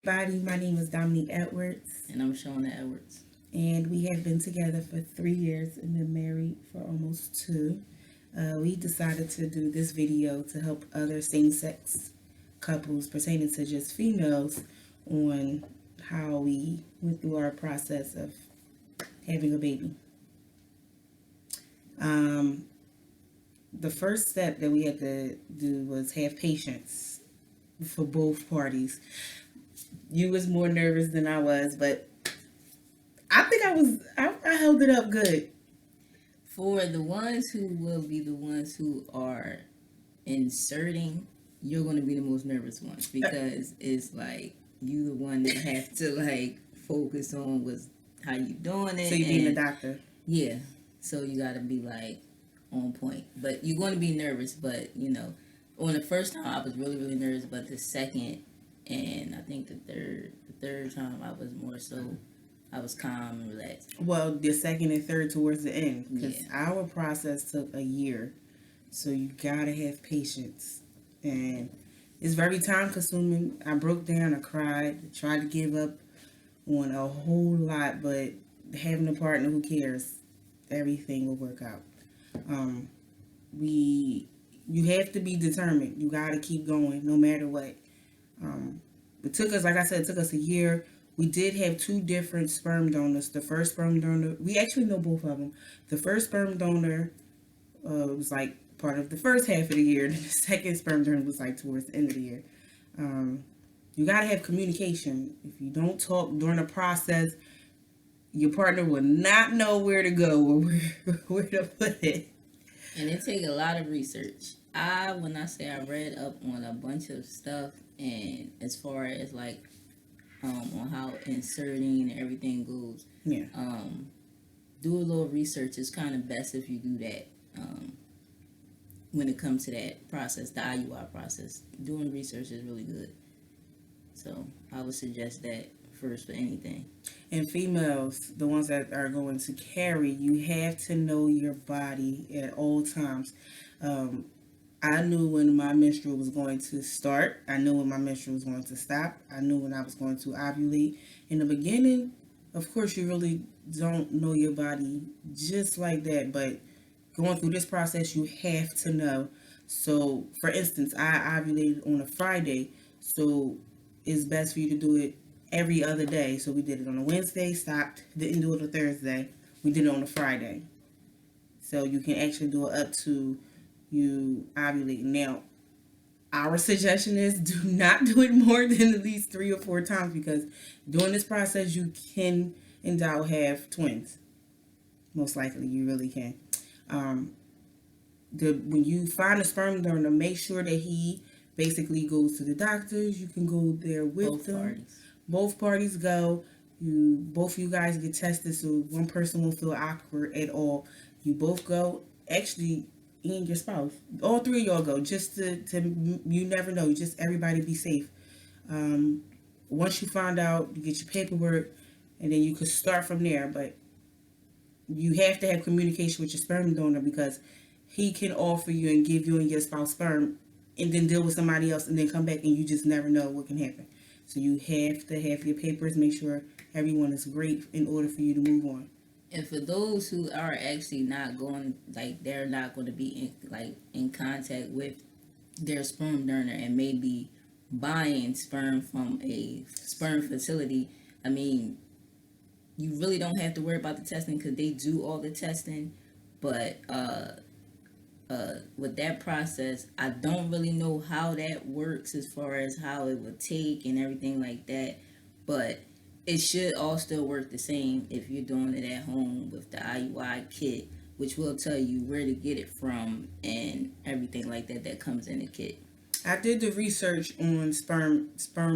Everybody, my name is Dominique Edwards, And I'm Shauna Edwards. and we have been together for 3 years and been married for almost two. We decided to do this video to help other same sex couples pertaining to just females on how we went through our process of having a baby. Um, the first step that we had to do was have patience for both parties. You was more nervous than I was, but I think I held it up good. For the ones who will be the ones who are inserting, you're going to be the most nervous ones because it's like you the one that have to like focus on was how you doing it. So you being a doctor. Yeah. So you got to be like on point. But you're going to be nervous, but on the first time I was really really nervous, but the second and I think the third time I was more so I was calm and relaxed. Well, the second and third towards the end, because Yeah. our process took a year, so you gotta have patience, and it's very time consuming. I broke down, I cried, tried to give up on a whole lot, but having a partner who cares, everything will work out. Um, we, you have to be determined. You gotta keep going, no matter what. Um, it took us, like I said, it took us a year. We did have two different sperm donors. The first sperm donor, we actually know both of them. The first sperm donor was like part of the first half of the year. And the second sperm donor was like towards the end of the year. Um, you gotta have communication. If you don't talk during the process, your partner will not know where to go or where to put it. And it take a lot of research. When I say I read up on a bunch of stuff, and as far as like on how inserting and everything goes, Yeah. Do a little research. It's kind of best if you do that when it comes to that process, the IUI process. Doing research is really good. So I would suggest that first for anything. And females, the ones that are going to carry, you have to know your body at all times. Um, I knew when my menstrual was going to start. I knew when my menstrual was going to stop. I knew when I was going to ovulate. In the beginning, of course, you really don't know your body just like that. But going through this process, you have to know. So, for instance, I ovulated on a Friday. So, it's best for you to do it every other day. So, we did it on a Wednesday, stopped, didn't do it on a Thursday. We did it on a Friday. So, you can actually do it up to you ovulate. Now, our suggestion is do not do it more than at least 3 or 4 times because during this process you can and doubt have twins. Most likely, you really can. Um, when you find a sperm donor, make sure that he basically goes to the doctors. You can go there with Both them. parties. Both parties go. Both of you guys get tested, so one person won't feel awkward at all. You both go. Actually, and your spouse. All three of y'all go just to you never know. Just everybody be safe. Um, Once you find out, you get your paperwork, and then you could start from there. But you have to have communication with your sperm donor because he can offer you and give you and your spouse sperm, and then deal with somebody else, and then come back, and you just never know what can happen. So you have to have your papers. Make sure everyone is great in order for you to move on. And for those who are actually not going, like they're not going to be in contact with their sperm donor and maybe buying sperm from a sperm facility, I mean, you really don't have to worry about the testing because they do all the testing. But with that process, I don't really know how that works as far as how it would take and everything like that. But it should all still work the same if you're doing it at home with the IUI kit, which will tell you where to get it from and everything like that that comes in the kit. I did the research on sperm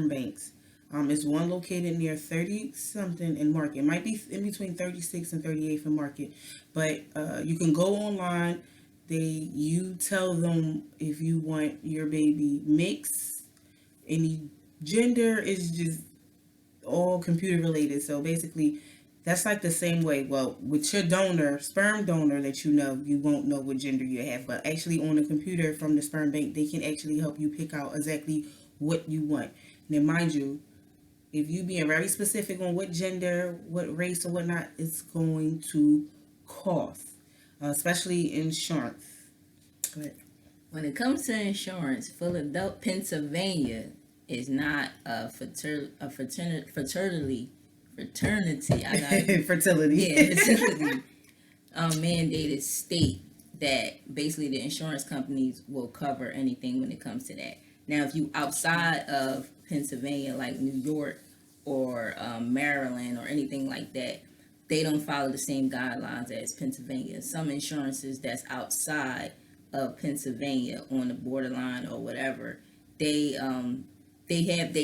banks. It's one located near 30 something in Market. It might be in between 36 and 38 for Market, but you can go online. You tell them if you want your baby mixed, any gender is just all computer related. So basically, that's like the same way. Well, with your donor, sperm donor that you won't know what gender you have. But actually, on the computer from the sperm bank, they can actually help you pick out exactly what you want. Now, mind you, If you being very specific on what gender, what race, or whatnot, it's going to cost, especially insurance. Go ahead. When it comes to insurance, Philadelphia, Pennsylvania is not fraternity. I got Fertility. yeah, fertility mandated state that basically the insurance companies will cover anything when it comes to that. Now, if you outside of Pennsylvania, like New York or Maryland or anything like that, they don't follow the same guidelines as Pennsylvania. Some insurances that's outside of Pennsylvania on the borderline or whatever, they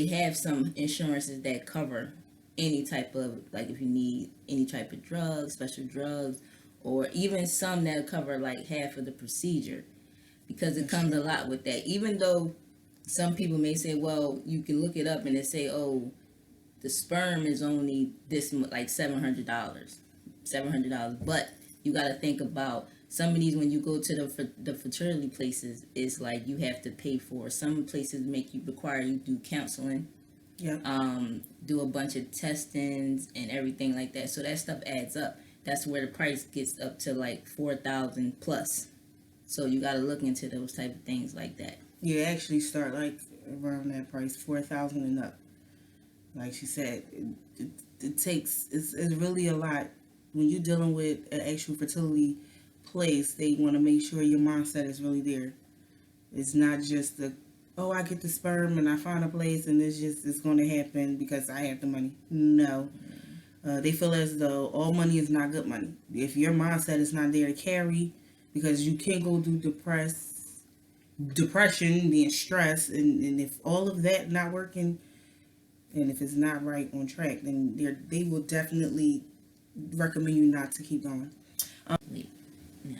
have some insurances that cover any type of, like, if you need any type of drugs, special drugs, or even some that cover like half of the procedure, because it comes a lot with that. Even though some people may say, well, you can look it up and they say, oh, the sperm is only this like $700, but you got to think about some of these. When you go to the fertility places, it's like you have to pay for. Some places require you do counseling, Yeah. do a bunch of testings and everything like that. So that stuff adds up. That's where the price gets up to like 4,000 plus. So you got to look into those type of things like that. You actually start like around that price, 4,000 and up. Like she said, it takes, it's really a lot. When you're dealing with an actual fertility place, they want to make sure your mindset is really there. It's not just I get the sperm and I find a place and it's going to happen because I have the money. No. They feel as though all money is not good money. If your mindset is not there to carry, because you can't go through depression, being stressed, and if all of that not working, and if it's not right on track, then they will definitely recommend you not to keep going. Yeah.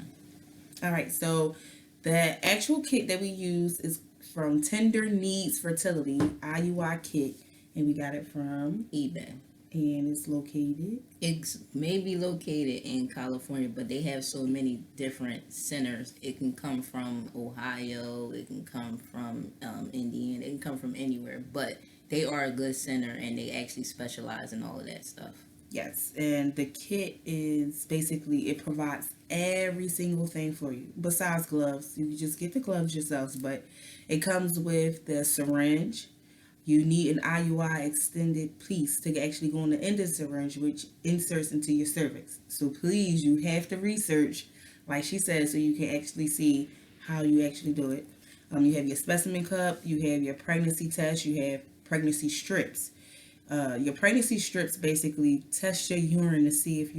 All right, so the actual kit that we use is from Tender Needs Fertility IUI kit, and we got it from eBay. And it's located. It's maybe located in California, but they have so many different centers. It can come from Ohio. It can come from Indiana. It can come from anywhere. But they are a good center, and they actually specialize in all of that stuff. Yes, and the kit is basically, it provides every single thing for you. Besides gloves, you can just get the gloves yourselves, but it comes with the syringe. You need an IUI extended piece to actually go on the end of the syringe, which inserts into your cervix. So please, you have to research, like she said, so you can actually see how you actually do it. You have your specimen cup, you have your pregnancy test, you have pregnancy strips. Your pregnancy strips basically test your urine to see if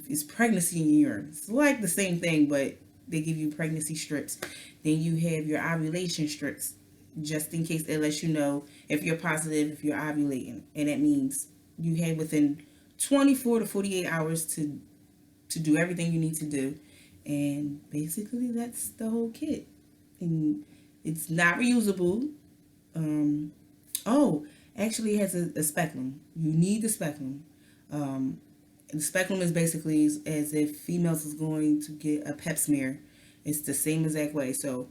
it's pregnancy in your urine. It's like the same thing, but they give you pregnancy strips. Then you have your ovulation strips, just in case. It lets you know if you're positive, if you're ovulating, and that means you have within 24 to 48 hours to do everything you need to do. And basically that's the whole kit, and it's not reusable. Actually it has a speculum. You need the speculum. The speculum is basically as if females is going to get a pap smear. It's the same exact way. So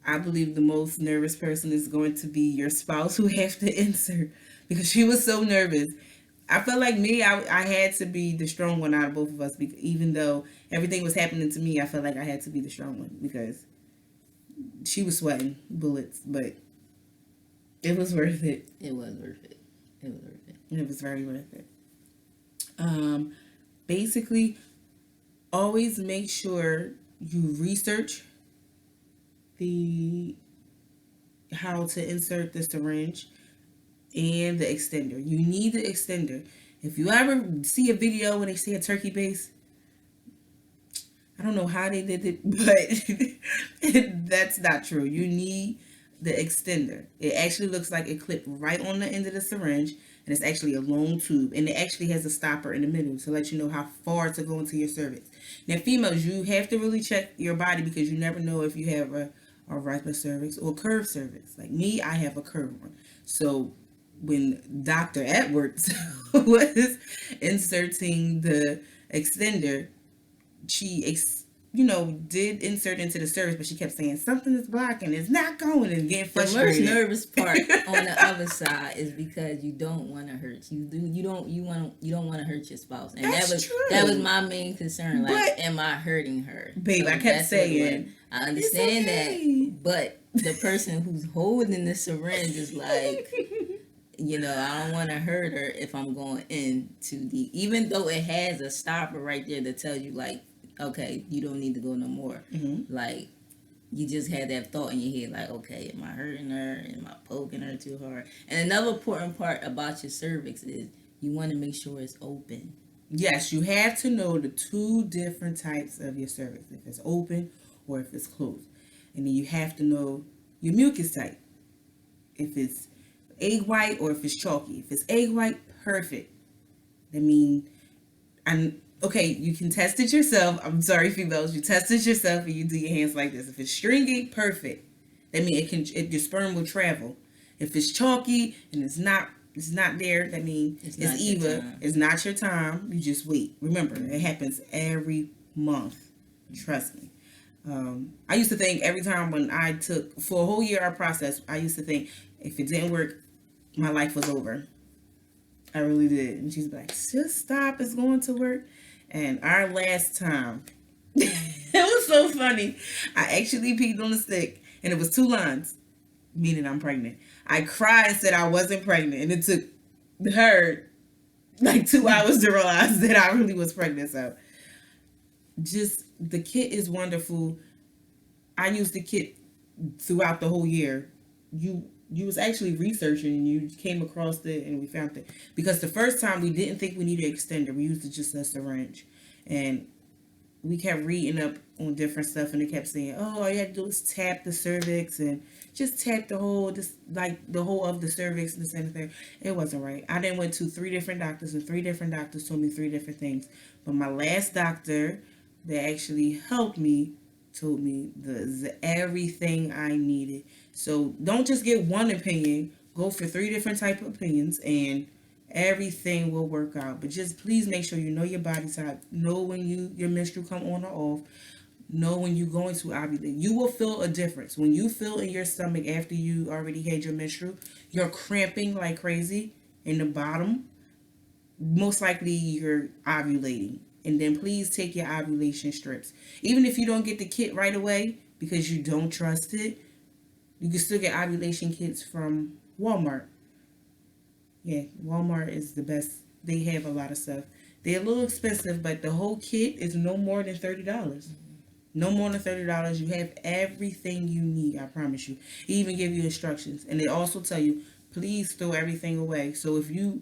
I believe the most nervous person is going to be your spouse who have to insert, because she was so nervous. I felt like me, I had to be the strong one out of both of us, because even though everything was happening to me, I felt like I had to be the strong one, because she was sweating bullets, but it was worth it. It was worth it. It was worth it. It was very worth it. Basically, always make sure you research how to insert the syringe and the extender. You need the extender. If you ever see a video when they say a turkey base, I don't know how they did it, but that's not true. You need the extender. It actually looks like it clipped right on the end of the syringe, and it's actually a long tube, and it actually has a stopper in the middle to let you know how far to go into your cervix. Now, females, you have to really check your body, because you never know if you have a regular cervix or curved cervix. Like me, I have a curved one. So when Dr. Edwards was inserting the extender, she did insert into the service, but she kept saying something is blocking, it's not going, and getting The most frustrated. nervous part on the other side is because you don't want to hurt you don't want to hurt your spouse, and That's that was true. my main concern. Like, But am I hurting her? babe, So I kept that's what it was. saying I understand okay. that, but the person who's holding the syringe is like, I don't want to hurt her if I'm going into even though it has a stopper right there to tell you, like, okay, you don't need to go no more. Mhm. Like, you just had that thought in your head, like, okay, am I hurting her? Am I poking her too hard? And another important part about your cervix is you want to make sure it's open. Yes, you have to know the two different types of your cervix, if it's open or if it's closed. And then you have to know your mucus type, if it's egg white or if it's chalky. If it's egg white, perfect. I mean, okay, you can test it yourself. I'm sorry, females, you test it yourself and you do your hands like this. If it's stringy, perfect. That means your sperm will travel. If it's chalky and it's not there, that means it's not your time. You just wait. Remember, it happens every month. Trust me. I used to think every time when I took for a whole year our process, I used to think if it didn't work, my life was over. I really did. And she's like, just stop, it's going to work. And our last time, it was so funny. I actually peed on the stick and it was 2 lines, meaning I'm pregnant. I cried and said I wasn't pregnant, and it took her like 2 hours to realize that I really was pregnant. So just the kit is wonderful. I used the kit throughout the whole year. You was actually researching and you came across it and we found it. Because the first time we didn't think we needed an extender. We used just a syringe. And we kept reading up on different stuff and they kept saying, oh, all you have to do is tap the cervix and just tap the whole of the cervix and this and the thing. It wasn't right. I then went to 3 different doctors and 3 different doctors told me 3 different things. But my last doctor that actually helped me told me everything I needed. So don't just get one opinion. Go for 3 different type of opinions and everything will work out. But just please make sure you know your body type. Know when your menstrual come on or off. Know when you're going to ovulate. You will feel a difference. When you feel in your stomach after you already had your menstrual, you're cramping like crazy in the bottom. Most likely you're ovulating. And then please take your ovulation strips. Even if you don't get the kit right away because you don't trust it, you can still get ovulation kits from Walmart. Yeah, Walmart is the best. They have a lot of stuff. They're a little expensive, but the whole kit is no more than $30. No more than $30. You have everything you need, I promise you. They even give you instructions. And they also tell you, please throw everything away. So if you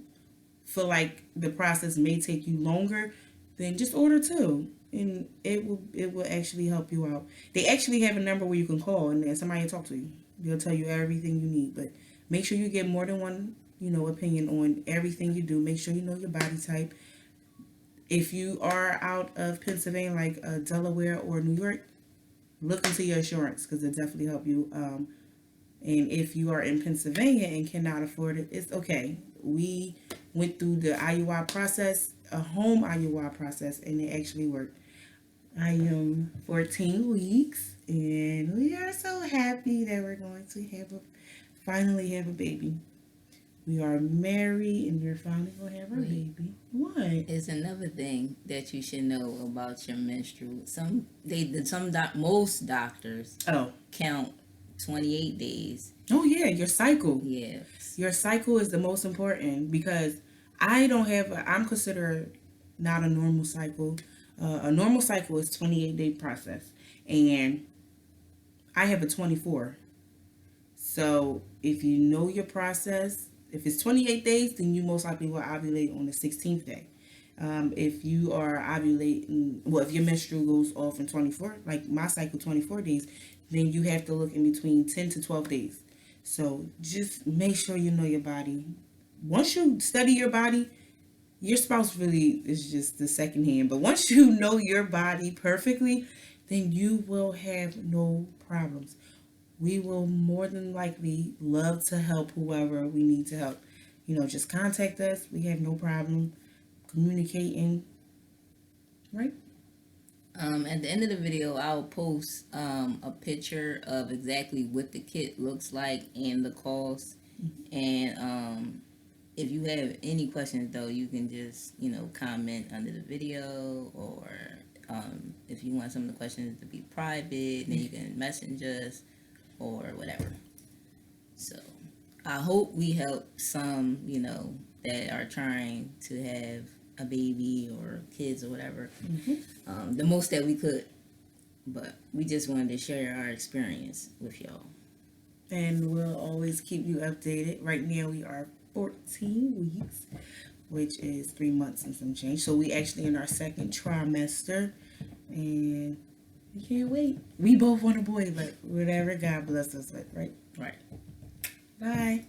feel like the process may take you longer, then just order 2 and it will actually help you out. They actually have a number where you can call and then somebody will talk to you. They'll tell you everything you need, but make sure you get more than one, opinion on everything you do. Make sure you know your body type. If you are out of Pennsylvania, like Delaware or New York, look into your insurance because it'll definitely help you. And if you are in Pennsylvania and cannot afford it, it's okay. We went through the IUI process, a home IUI process, and it actually worked. I am 14 weeks, and we are so happy that we're going to finally have a baby. We are married, and we're finally going to have our baby. What? Is another thing that you should know about your menstrual. Most doctors count 28 days. Oh yeah, your cycle. Yes. Your cycle is the most important because I'm considered not a normal cycle. A normal cycle is 28-day process, and I have a 24. So if you know your process, if it's 28 days, then you most likely will ovulate on the 16th day. If you are ovulating, if your menstrual goes off in 24, like my cycle 24 days, then you have to look in between 10 to 12 days. So just make sure you know your body. Once you study your body, your spouse really is just the second hand. But once you know your body perfectly, then you will have no problems. We will more than likely love to help whoever we need to help. Just contact us. We have no problem communicating. Right? At the end of the video, I'll post a picture of exactly what the kit looks like and the cost. And if you have any questions, though, you can just comment under the video, or if you want some of the questions to be private, then you can message us or whatever. So I hope we help some, that are trying to have a baby or kids or whatever, the most that we could. But we just wanted to share our experience with y'all. And we'll always keep you updated. Right now we are 14 weeks, which is 3 months and some change. So we actually in our second trimester, and we can't wait. We both want a boy, but whatever God bless us with, right? Right. Bye.